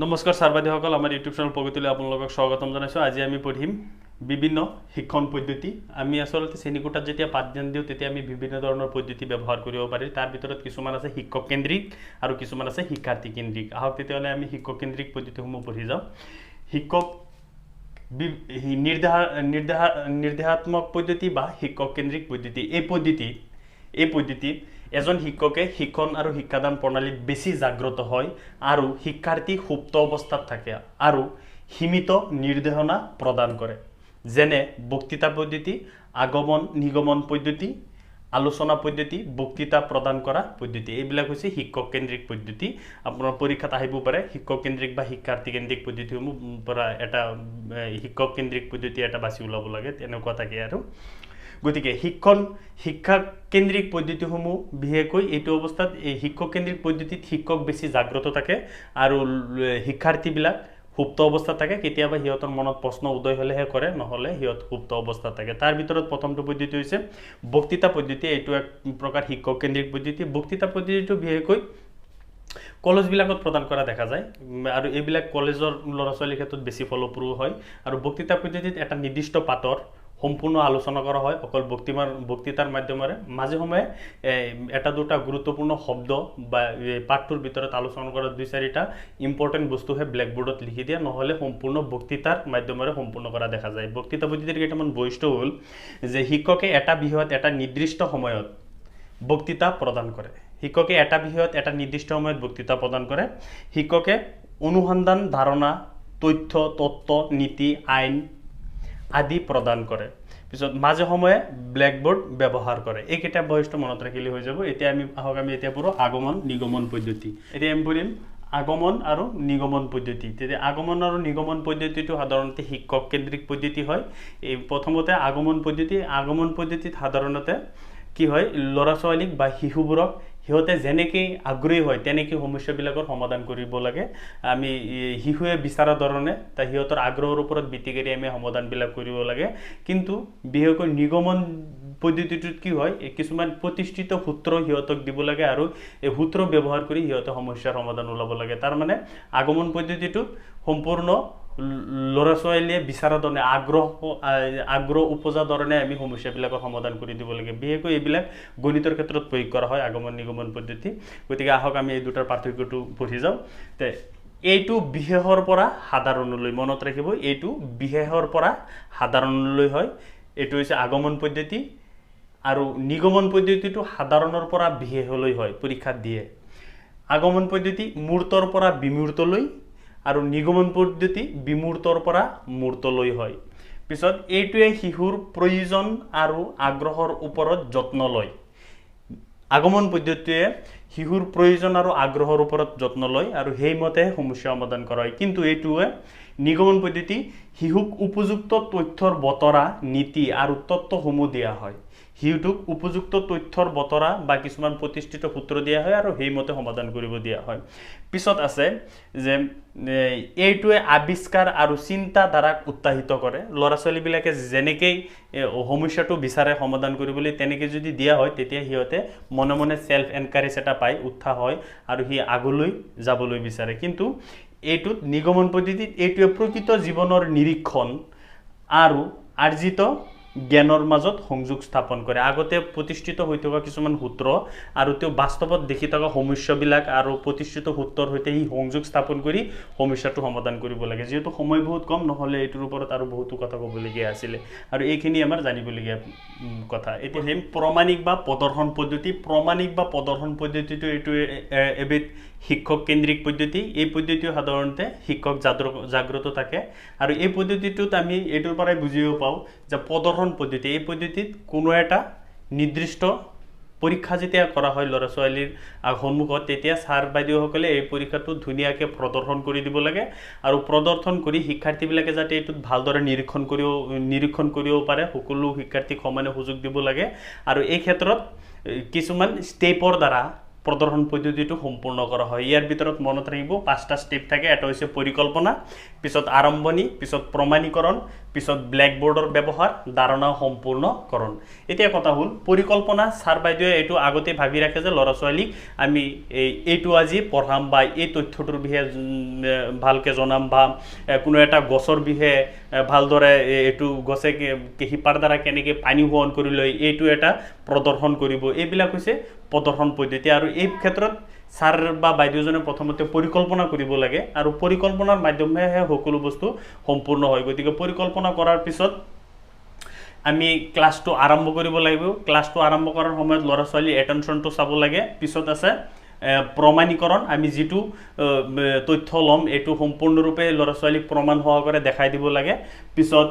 নমস্কাৰ ছাৰবাদীসকল, আমাৰ YouTube channel প্ৰগতিলৈ আপোনালোকক স্বাগতম জনাইছোঁ। আজি আমি পঢ়িম বিভিন্ন শিক্ষণ পদ্ধতি। আমি আচলতে শ্ৰেণীকোঠাত যেতিয়া পাঠদান দিওঁ তেতিয়া আমি বিভিন্ন ধৰণৰ পদ্ধতি ব্যৱহাৰ কৰিব পাৰি। তাৰ ভিতৰত কিছুমান আছে শিক্ষক কেন্দ্ৰিক আৰু কিছুমান আছে শিক্ষাৰ্থী কেন্দ্ৰিক। আহক তেতিয়াহ'লে আমি শিক্ষক কেন্দ্ৰিক পদ্ধতিসমূহ পঢ়ি যাওঁ। শিক্ষক নিৰ্দেশাত্মক পদ্ধতি বা শিক্ষক কেন্দ্ৰিক পদ্ধতি। এই পদ্ধতিত এজন শিক্ষকে শিক্ষণ আৰু শিক্ষাদান প্ৰণালীত বেছি জাগ্ৰত হয় আৰু শিক্ষাৰ্থী সুপ্ত অৱস্থাত থাকে আৰু সীমিত নিৰ্দেশনা প্ৰদান কৰে, যেনে বক্তৃতা পদ্ধতি, আগমন নিগমন পদ্ধতি, আলোচনা পদ্ধতি, বক্তৃতা প্ৰদান কৰা পদ্ধতি। এইবিলাক হৈছে শিক্ষক কেন্দ্ৰিক পদ্ধতি। আপোনাৰ পৰীক্ষাত আহিব পাৰে শিক্ষক কেন্দ্ৰিক বা শিক্ষাৰ্থী কেন্দ্ৰিক পদ্ধতিসমূহ পৰা এটা শিক্ষক কেন্দ্ৰিক পদ্ধতি এটা বাছি ওলাব লাগে, তেনেকুৱা থাকে আৰু। গতিকে শিক্ষা কেন্দ্ৰিক পদ্ধতিসমূহ বিশেষকৈ এইটো অৱস্থাত এই শিক্ষক কেন্দ্ৰিক পদ্ধতিত শিক্ষক বেছি জাগ্ৰত থাকে আৰু শিক্ষাৰ্থীবিলাক সুপ্ত অৱস্থাত থাকে। কেতিয়াবা সিহঁতৰ মনত প্ৰশ্ন উদয় হ'লেহে কৰে, নহ'লে সিহঁত সুপ্ত অৱস্থাত থাকে। তাৰ ভিতৰত প্ৰথমটো পদ্ধতি হৈছে বক্তৃতা পদ্ধতি। এইটো এক প্ৰকাৰ শিক্ষক কেন্দ্ৰিক পদ্ধতি। বক্তৃতা পদ্ধতিটো বিশেষকৈ কলেজবিলাকত প্ৰদান কৰা দেখা যায় আৰু এইবিলাক কলেজৰ ল'ৰা ছোৱালীৰ ক্ষেত্ৰত বেছি ফলপ্ৰসূ হয়। আৰু বক্তৃতা পদ্ধতিত এটা নিৰ্দিষ্ট পাঠৰ সম্পূৰ্ণ আলোচনা কৰা হয় অকল বক্তৃতাৰ মাধ্যমেৰে। মাজে সময়ে এটা দুটা গুৰুত্বপূৰ্ণ শব্দ বা পাঠটোৰ ভিতৰত আলোচনা কৰা 2-4টা ইম্পৰ্টেণ্ট বস্তুহে ব্লেকবোৰ্ডত লিখি দিয়ে, নহ'লে সম্পূৰ্ণ বক্তৃতাৰ মাধ্যমেৰে সম্পূৰ্ণ কৰা দেখা যায়। বক্তৃতা পদ্ধতিৰ কেইটামান বৈশিষ্ট্য হ'ল যে শিক্ষকে এটা বিষয়ত এটা নিৰ্দিষ্ট সময়ত বক্তৃতা প্ৰদান কৰে। শিক্ষকে এটা বিষয়ত এটা নিৰ্দিষ্ট সময়ত বক্তৃতা প্ৰদান কৰে। শিক্ষকে অনুসন্ধান, ধাৰণা, তথ্য, তত্ত্ব, নীতি, আইন আদি প্ৰদান কৰে। পিছত মাজে সময়ে ব্লেকবোৰ্ড ব্যৱহাৰ কৰে। এইকেইটা বৈশিষ্ট্য মনত ৰাখিলে হৈ যাব। এতিয়া আমি পঢ়ো আগমন নিগমন পদ্ধতি। এতিয়া আমি পঢ়িম আগমন আৰু নিগমন পদ্ধতি। তেতিয়া আগমন আৰু নিগমন পদ্ধতিটো সাধাৰণতে শিক্ষক কেন্দ্ৰিক পদ্ধতি হয়। এই প্ৰথমতে আগমন পদ্ধতিত সাধাৰণতে কি হয়, ল'ৰা ছোৱালীক বা শিশুবোৰক সিহঁতে যেনেকৈ আগ্ৰহী হয় তেনেকৈ সমস্যাবিলাকৰ সমাধান কৰিব লাগে। আমি শিশুৱে বিচৰা ধৰণে সিহঁতৰ আগ্ৰহৰ ওপৰত ভিত্তি কৰি আমি সমাধানবিলাক কৰিব লাগে। কিন্তু বিশেষকৈ নিগমন পদ্ধতিটোত কি হয়, কিছুমান প্ৰতিষ্ঠিত সূত্ৰ সিহঁতক দিব লাগে আৰু এই সূত্ৰ ব্যৱহাৰ কৰি সিহঁতে সমস্যাৰ সমাধান ওলাব লাগে। তাৰমানে আগমন পদ্ধতিটোত সম্পূৰ্ণ ল'ৰা ছোৱালীয়ে বিচৰা ধৰণে আগ্ৰহ উপজা ধৰণে আমি সমস্যাবিলাকৰ সমাধান কৰি দিব লাগে। বিশেষকৈ এইবিলাক গণিতৰ ক্ষেত্ৰত প্ৰয়োগ কৰা হয় আগমন নিগমন পদ্ধতি। গতিকে আহক আমি এই দুটাৰ পাৰ্থক্যটো পঢ়ি যাওঁ। এইটো বিশেষৰ পৰা সাধাৰণলৈ, মনত ৰাখিব, এইটো বিশেষৰ পৰা সাধাৰণলৈ হয়। এইটো হৈছে আগমন পদ্ধতি। আৰু নিগমন পদ্ধতিটো সাধাৰণৰ পৰা বিশেষলৈ হয়, পৰীক্ষাত দিয়ে। আগমন পদ্ধতি মূৰ্তৰ পৰা বিমূৰ্তলৈ আৰু নিগমন পদ্ধতি বিমূৰ্তৰ পৰা মূৰ্তলৈ হয়। পিছত এইটোৱে শিশুৰ প্ৰয়োজন আৰু আগ্ৰহৰ ওপৰত যত্ন লয়। আগমন পদ্ধতিয়ে শিশুৰ প্ৰয়োজন আৰু আগ্ৰহৰ ওপৰত যত্ন লয় আৰু সেইমতে সমস্যা সমাধান কৰা হয়। কিন্তু এইটোৱে নিগমন পদ্ধতি শিশুক উপযুক্ত তথ্যৰ বতৰা, নীতি আৰু তত্ত্বসমূহ দিয়া হয়। শিশুটোক উপযুক্ত তথ্যৰ বতৰা বা কিছুমান প্ৰতিষ্ঠিত সূত্ৰ দিয়া হয় আৰু সেইমতে সমাধান কৰিব দিয়া হয়। পিছত আছে যে এইটোৱে আৱিষ্কাৰ আৰু চিন্তাধাৰাক উৎসাহিত কৰে। ল'ৰা ছোৱালীবিলাকে যেনেকৈ সমস্যাটো বিচাৰে সমাধান কৰিবলৈ, তেনেকৈ যদি দিয়া হয় তেতিয়া সিহঁতে মনে মনে সেল্ফ এনকাৰেজ এটা পায়, উৎসাহ হয় আৰু সি আগলৈ যাবলৈ বিচাৰে। কিন্তু এইটোত নিগমন পদ্ধতিত এইটোৱে প্ৰকৃত জীৱনৰ নিৰীক্ষণ আৰু আৰ্জিত জ্ঞানৰ মাজত সংযোগ স্থাপন কৰে। আগতে প্ৰতিষ্ঠিত হৈ থকা কিছুমান সূত্ৰ আৰু তেওঁ বাস্তৱত দেখি থকা সমস্যাবিলাক আৰু প্ৰতিষ্ঠিত সূত্ৰৰ সৈতে সি সংযোগ স্থাপন কৰি সমস্যাটো সমাধান কৰিব লাগে। যিহেতু সময় বহুত কম, নহ'লে এইটোৰ ওপৰত আৰু বহুতো কথা ক'বলগীয়া আছিলে আৰু এইখিনি আমাৰ জানিবলগীয়া কথা। এতিয়া সেই প্ৰমাণিক বা প্ৰদৰ্শন পদ্ধতি। প্ৰমাণিক বা প্ৰদৰ্শন পদ্ধতিটো এইটো এবিধ শিক্ষক কেন্দ্ৰিক পদ্ধতি। এই পদ্ধতিও সাধাৰণতে শিক্ষক জাগ্ৰত থাকে আৰু এই পদ্ধতিটোত আমি এইটোৰ পৰাই বুজিব পাওঁ যে প্ৰদৰ্শন পদ্ধতি, এই পদ্ধতিত কোনো এটা নিৰ্দিষ্ট পৰীক্ষা যেতিয়া কৰা হয় ল'ৰা ছোৱালীৰ সন্মুখত, তেতিয়া ছাৰ বাইদেউসকলে এই পৰীক্ষাটো ধুনীয়াকৈ প্ৰদৰ্শন কৰি দিব লাগে আৰু প্ৰদৰ্শন কৰি শিক্ষাৰ্থীবিলাকে যাতে এইটোত ভালদৰে নিৰীক্ষণ কৰিব পাৰে, সকলো শিক্ষাৰ্থীক সমানে সুযোগ দিব লাগে। আৰু এই ক্ষেত্ৰত কিছুমান ষ্টেপৰ দ্বাৰা প্ৰদৰ্শন পদ্ধতিটো সম্পূৰ্ণ কৰা হয় ইয়াৰ ভিতৰত মনত ৰাখিব পাঁচটা ষ্টেপ থাকে এটা হৈছে পৰিকল্পনা পিছত আৰম্ভণি পিছত প্ৰমাণীকৰণ পিছত ব্ল্যাকবোৰ্ডৰ ব্যৱহাৰ ধাৰণা সম্পূৰ্ণকৰণ এতিয়া কথা হ'ল পৰিকল্পনা স্যাৰ বাইদেৱে এইটো আগতে ভাবি ৰাখে যে ল'ৰা ছোৱালীক আমি এইটো আজি পঢ়াম বা এই তথ্যটোৰ বিষয়ে ভালকে জনাম বা কোনো এটা গছৰ বিষয়ে ভালদৰে এইটো গছে শিপাৰ দ্বাৰা কেনেকৈ পানী শোষণ কৰি লয় এইটো এটা প্ৰদৰ্শন কৰিব এইবিলাক হৈছে প্ৰদৰ্শন পদ্ধতি আৰু এই ক্ষেত্ৰত স্যাৰ বা বাইদেউজনে প্ৰথমতে পৰিকল্পনা কৰিব লাগে আৰু পৰিকল্পনাৰ মাধ্যমেহে সকলো বস্তু সম্পূৰ্ণ হয় গতিকে পৰিকল্পনা কৰাৰ পিছত আমি ক্লাছটো আৰম্ভ কৰিব লাগিব ক্লাছটো আৰম্ভ কৰাৰ সময়ত ল'ৰা ছোৱালী এটেনশ্যনটো চাব লাগে পিছত আছে প্ৰমাণীকৰণ আমি যেটো তথ্য লম এটো সম্পূৰ্ণৰূপে ল'ৰা ছোৱালীক প্ৰমাণ সহকাৰে দেখাই দিব লাগে পিছত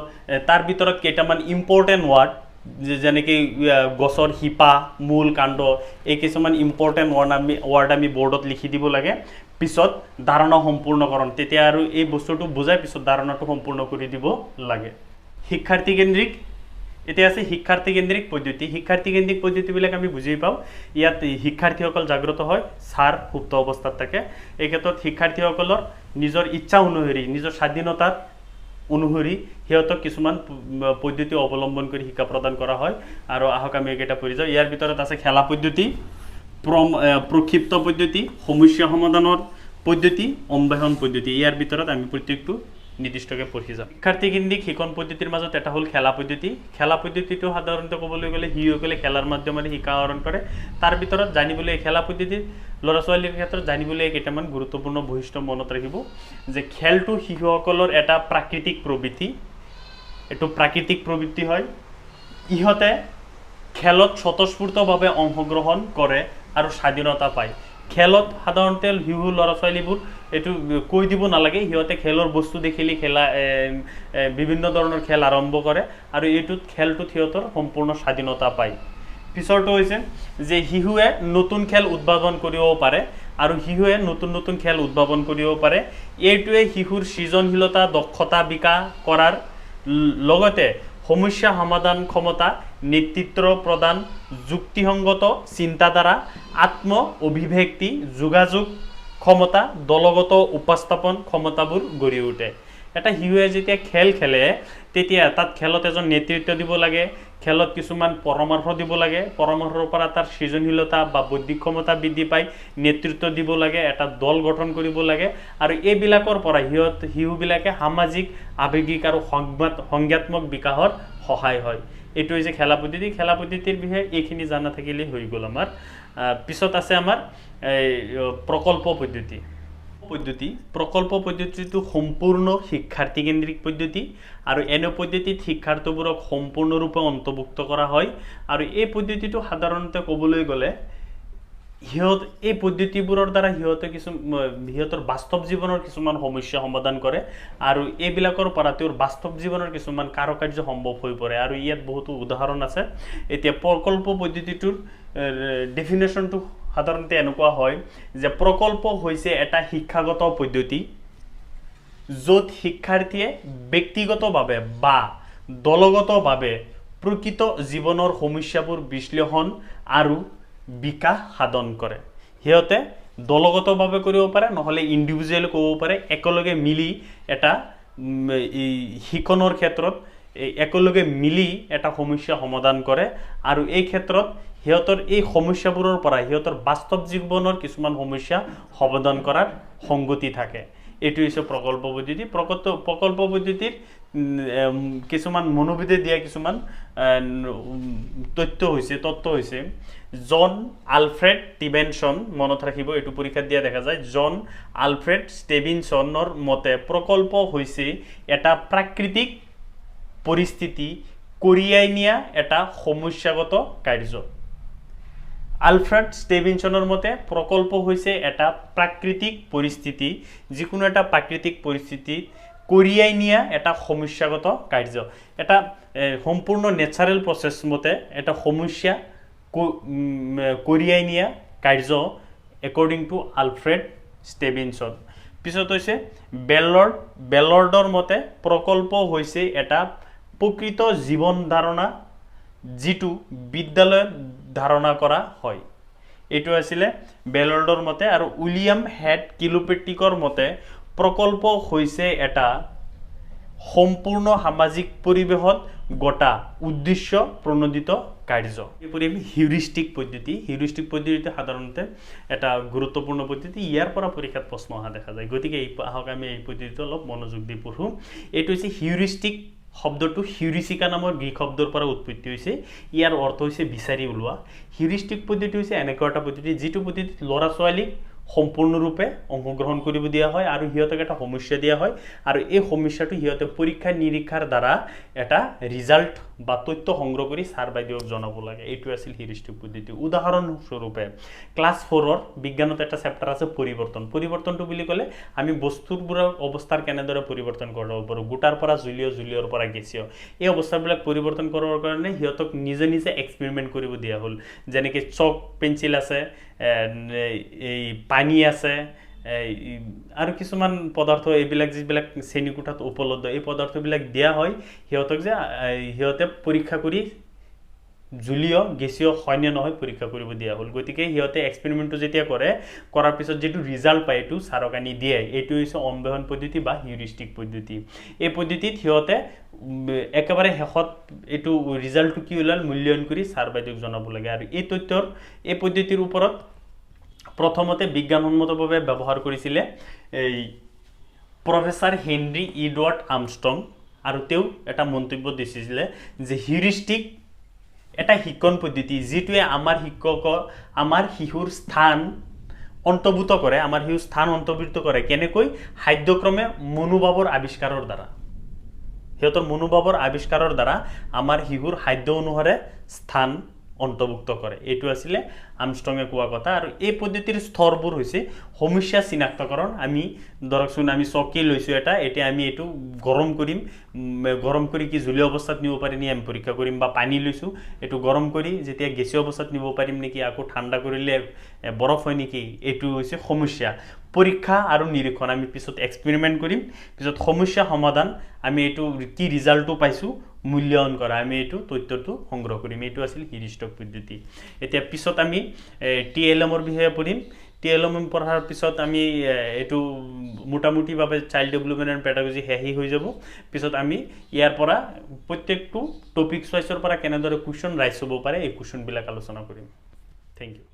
তাৰ ভিতৰত কেইটামান ইম্পৰ্টেন্ট ওয়াৰ্ড যেনেকৈ গছৰ শিপা মূল কাণ্ড এই কিছুমান ইম্পৰ্টেন্ট ওয়াৰ্ড আমি বোৰ্ডত লিখি দিব লাগে পিছত ধাৰণা সম্পূৰ্ণকৰণ তেতিয়া আৰু এই বস্তুটো বুজাই পিছত ধাৰণাটো সম্পূৰ্ণ কৰি দিব লাগে শিক্ষাৰ্থী কেন্দ্ৰিক এতিয়া আছে শিক্ষাৰ্থী কেন্দ্ৰিক পদ্ধতিবিলাক আমি বুজি পাওঁ ইয়াত শিক্ষাৰ্থীসকল জাগ্ৰত হয় স্যাৰ সুপ্ত অৱস্থাত থাকে এই ক্ষেত্ৰত শিক্ষাৰ্থীসকলৰ নিজৰ ইচ্ছা অনুসৰি নিজৰ স্বাধীনতাৰ অনুসৰি হিয়তক কিছুমান পদ্ধতি অৱলম্বন কৰি শিক্ষা প্ৰদান কৰা হয় আৰু আহক আমি একেটা পঢ়ি যাওঁ ইয়াৰ ভিতৰত আছে খেলা পদ্ধতি প্ৰক্ষিপ্ত পদ্ধতি সমস্যা সমাধানৰ পদ্ধতি অম্বাহন পদ্ধতি ইয়াৰ ভিতৰত আমি প্ৰত্যেকটো নিৰ্দিষ্টকৈ পঢ়ি যাম শিক্ষাৰ্থী কেন্দ্ৰিক শিক্ষণ পদ্ধতিৰ মাজত এটা হ'ল খেলা পদ্ধতিটো সাধাৰণতে ক'বলৈ গ'লে শিশুসকলে খেলাৰ মাধ্যমেৰে শিক্ষা আহৰণ কৰে তাৰ ভিতৰত জানিবলৈ খেলা পদ্ধতি ল'ৰা ছোৱালীৰ ক্ষেত্ৰত জানিবলৈ কেইটামান গুৰুত্বপূৰ্ণ বৈশিষ্ট্য মনত ৰাখিব যে খেলটো শিশুসকলৰ এটা প্ৰাকৃতিক প্ৰবৃত্তি হয় ইহঁতে খেলত স্বতঃস্ফূৰ্তভাৱে অংশগ্ৰহণ কৰে আৰু স্বাধীনতা পায় খেলত সাধাৰণতে শিশু ল'ৰা ছোৱালীবোৰ এইটো কৈ দিব নালাগে সিহঁতে খেলৰ বস্তু দেখিলে খেলা বিভিন্ন ধৰণৰ খেল আৰম্ভ কৰে আৰু এইটোত খেলটোত সিহঁতৰ সম্পূৰ্ণ স্বাধীনতা পায় পিছৰটো হৈছে যে শিশুৱে নতুন খেল উদ্ভাৱন কৰিব পাৰে আৰু শিশুৱে নতুন খেল উদ্ভাৱন কৰিব পাৰে এইটোৱে শিশুৰ সৃজনশীলতা দক্ষতা বিকাশ কৰাৰ লগতে সমস্যা সমাধান ক্ষমতা নেতৃত্ব প্ৰদান যুক্তিসংগত চিন্তাধাৰা আত্ম অভিব্যক্তি যোগাযোগ ক্ষমতা দলগত উপস্থাপন ক্ষমতাবোৰ গঢ়ি উঠে এটা শিশুৱে যেতিয়া খেল খেলে তেতিয়া তাত খেলত এজন নেতৃত্ব দিব লাগে খেলত কিছুমান পৰামৰ্শ দিব লাগে পৰামৰ্শৰ পৰা তাৰ সৃজনশীলতা বা বৌদ্ধিক ক্ষমতা বৃদ্ধি পায় নেতৃত্ব দিব লাগে এটা দল গঠন কৰিব লাগে আৰু এইবিলাকৰ পৰা শিশুবিলাকে সামাজিক আৱেগিক আৰু সংজ্ঞাত্মক বিকাশৰ সহায় হয় এইটো হৈছে খেলা পদ্ধতিৰ বিষয়ে এইখিনি জানা থাকিলে হৈ গ'ল আমাৰ পিছত আছে আমাৰ প্ৰকল্প পদ্ধতিটো সম্পূৰ্ণ শিক্ষাৰ্থী কেন্দ্ৰিক পদ্ধতি আৰু এনে পদ্ধতিত শিক্ষাৰ্থীবোৰক সম্পূৰ্ণৰূপে অন্তৰ্ভুক্ত কৰা হয় আৰু এই পদ্ধতিটো সাধাৰণতে ক'বলৈ গ'লে এই পদ্ধতিবোৰৰ দ্বাৰা সিহঁতৰ বাস্তৱ জীৱনৰ কিছুমান সমস্যা সমাধান কৰে আৰু এইবিলাকৰ পৰা তেওঁৰ বাস্তৱ জীৱনৰ কিছুমান কাৰ্য সম্ভৱ হৈ পৰে আৰু ইয়াত বহুতো উদাহৰণ আছে এতিয়া প্ৰকল্প পদ্ধতিটোৰ ডেফিনেশ্যনটো সাধাৰণতে এনেকুৱা হয় যে প্ৰকল্প হৈছে এটা শিক্ষাগত পদ্ধতি য'ত শিক্ষাৰ্থীয়ে ব্যক্তিগতভাৱে বা দলগতভাৱে প্ৰকৃত জীৱনৰ সমস্যাবোৰ বিশ্লেষণ আৰু বিকাশ সাধন কৰে সিহঁতে দলগতভাৱে কৰিব পাৰে নহলে ইন্ডিভিজুৱেল কৰিব পাৰে একেলগে মিলি এটা শিক্ষণৰ ক্ষেত্ৰত একেলগে মিলি এটা সমস্যা সমাধান কৰে আৰু এই ক্ষেত্ৰত সিহঁতৰ এই সমস্যাবোৰৰ পৰা সিহঁতৰ বাস্তৱ জীৱনৰ কিছুমান সমস্যা সমাধান কৰাৰ সংগতি থাকে এইটো হৈছে প্ৰকল্প পদ্ধতিৰ কিছুমান মনোবিদে দিয়া কিছুমান তথ্য হৈছে জন আলফ্ৰেড ষ্টিভেনছন মনত ৰাখিব এইটো পৰীক্ষাত দিয়া দেখা যায় জন আলফ্ৰেড ষ্টিভেনছনৰ মতে প্ৰকল্প হৈছে এটা প্ৰাকৃতিক পৰিস্থিতি কঢ়িয়াই নিয়া এটা সমস্যাগত কাৰ্য আলফ্ৰেড ষ্টিভেনছনৰ মতে প্ৰকল্প হৈছে এটা প্ৰাকৃতিক পৰিস্থিতি যিকোনো এটা প্ৰাকৃতিক পৰিস্থিতিত কঢ়িয়াই নিয়া এটা সমস্যাগত কাৰ্য এটা সম্পূৰ্ণ নেচাৰেল প্ৰচেছ মতে এটা সমস্যা কঢ়িয়াই নিয়া কাৰ্য একৰ্ডিং টু আলফ্ৰেড ষ্টিভেনছন পিছত হৈছে বেলৰ্ডৰ মতে প্ৰকল্প হৈছে এটা প্ৰকৃত জীৱন ধাৰণা যিটো বিদ্যালয়ত ধাৰণা কৰা হয় এইটো আছিলে বেলৰ্ডৰ মতে আৰু উইলিয়াম হেড কিলোপেট্ৰিকৰ মতে প্ৰকল্প হৈছে এটা সম্পূৰ্ণ সামাজিক পৰিৱেশত গটা উদ্দেশ্য প্ৰণোদিত কাৰ্য। এৰপৰে আমি হিউৰিস্টিক পদ্ধতি সাধাৰণতে এটা গুৰুত্বপূৰ্ণ পদ্ধতি, ইয়াৰ পৰা পৰীক্ষাত প্ৰশ্ন অহা দেখা যায়। গতিকে আহক আমি এই পদ্ধতিটো অলপ মনোযোগ দি পঢ়োঁ। এইটো হৈছে হিউৰিষ্টিক শব্দটো হিউৰিচিকা নামৰ গ্ৰীক শব্দৰ পৰা উৎপত্তি হৈছে। ইয়াৰ অৰ্থ হৈছে বিচাৰি ওলোৱা। হিউৰিষ্টিক পদ্ধতি হৈছে এনেকুৱা এটা পদ্ধতি যিটো পদ্ধতিত ল'ৰা ছোৱালীক সম্পূৰ্ণৰূপে অংশগ্ৰহণ কৰিব দিয়া হয় আৰু সিহঁতক এটা সমস্যা দিয়া হয় আৰু এই সমস্যাটো সিহঁতে পৰীক্ষা নিৰীক্ষাৰ দ্বাৰা এটা ৰিজাল্ট বা তথ্য সংগ্ৰহ কৰি ছাৰ বাইদেউক জনাব লাগে। এইটো আছিল হিউৰিষ্টিক পদ্ধতি। উদাহৰণস্বৰূপে ক্লাছ 4ৰ বিজ্ঞানত এটা চেপ্টাৰ আছে পৰিৱৰ্তনটো বুলি ক'লে আমি বস্তুবোৰৰ অৱস্থাৰ কেনেদৰে পৰিৱৰ্তন কৰিব পাৰোঁ, গোটাৰ পৰা জুলীয়, জুলীয়ৰ পৰা গেছীয়। এই অৱস্থাবিলাক পৰিৱৰ্তন কৰাৰ কাৰণে সিহঁতক নিজে নিজে এক্সপেৰিমেণ্ট কৰিব দিয়া হ'ল। যেনেকৈ চক পেঞ্চিল আছে, এই পানী আছে আৰু কিছুমান পদাৰ্থ এইবিলাক যিবিলাক শ্ৰেণীকোঠাত উপলব্ধ, এই পদাৰ্থবিলাক দিয়া হয় সিহঁতক যে সিহঁতে পৰীক্ষা কৰি জুলীয় গেছীয় হয় নে নহয় পৰীক্ষা কৰিব দিয়া হ'ল। গতিকে সিহঁতে এক্সপেৰিমেণ্টটো যেতিয়া কৰাৰ পিছত যিটো ৰিজাল্ট পায় এইটো ছাৰক আনি দিয়ে। এইটো হৈছে অম্বেহন পদ্ধতি বা হিউৰিষ্টিক পদ্ধতি। এই পদ্ধতিত সিহঁতে একেবাৰে শেষত এইটো ৰিজাল্টটো কি ওলাল মূল্যায়ন কৰি ছাৰ বাইদেউক জনাব লাগে। আৰু এই পদ্ধতিৰ ওপৰত প্ৰথমতে বিজ্ঞানসন্মতভাৱে ব্যৱহাৰ কৰিছিলে এই প্ৰফেচাৰ হেনৰি এডৱাৰ্ড আৰ্মষ্ট্ৰং, আৰু তেওঁ এটা মন্তব্য দিছিলে যে হিউৰিষ্টিক এটা শিক্ষণ পদ্ধতি যিটোৱে আমাৰ শিশুৰ স্থান অন্তৰ্ভুক্ত কৰে কেনেকৈ খাদ্যক্ৰমে মনোভাৱৰ আৱিষ্কাৰৰ দ্বাৰা। সিহঁতৰ মনোভাৱৰ আৱিষ্কাৰৰ দ্বাৰা আমাৰ শিশুৰ খাদ্য অনুসাৰে স্থান অন্তৰ্ভুক্ত কৰে। এইটো আছিলে আৰ্মষ্ট্ৰঙে কোৱা কথা। আৰু এই পদ্ধতিৰ স্তৰবোৰ হৈছে সমস্যা চিনাক্তকৰণ। আমি ধৰকচোন আমি চকী লৈছোঁ এটা, এতিয়া আমি এইটো গৰম কৰি কি জুলীয় অৱস্থাত নিব পাৰিম নি আমি পৰীক্ষা কৰিম, বা পানী লৈছোঁ এইটো গৰম কৰি যেতিয়া গেছীয় অৱস্থাত নিব পাৰিম নেকি, আকৌ ঠাণ্ডা কৰিলে বৰফ হয় নেকি। এইটো হৈছে সমস্যা পৰীক্ষা আৰু নিৰীক্ষণ। আমি পিছত এক্সপেৰিমেণ্ট কৰিম, পিছত সমস্যা সমাধান, আমি এইটো কি ৰিজাল্টটো পাইছোঁ মূল্যায়ন কৰা, আমি এইটো তথ্যটো সংগ্ৰহ কৰিম। এইটো আছিল হিউৰিষ্টিক পদ্ধতি। এতিয়া পিছত আমি TLM বিষয়ে পঢ়িম। TLM পঢ়াৰ পিছত আমি এইটো মোটামুটিভাৱে চাইল্ড ডেভেলপমেণ্ট এণ্ড পেডাগজি শেষেই হৈ যাব। পিছত আমি ইয়াৰ পৰা প্ৰত্যেকটো টপিক চইচৰ পৰা কেনেদৰে কুৱেশ্যন ৰাইজ হ'ব পাৰে এই কুৱেশ্যনবিলাক আলোচনা কৰিম। Thank U.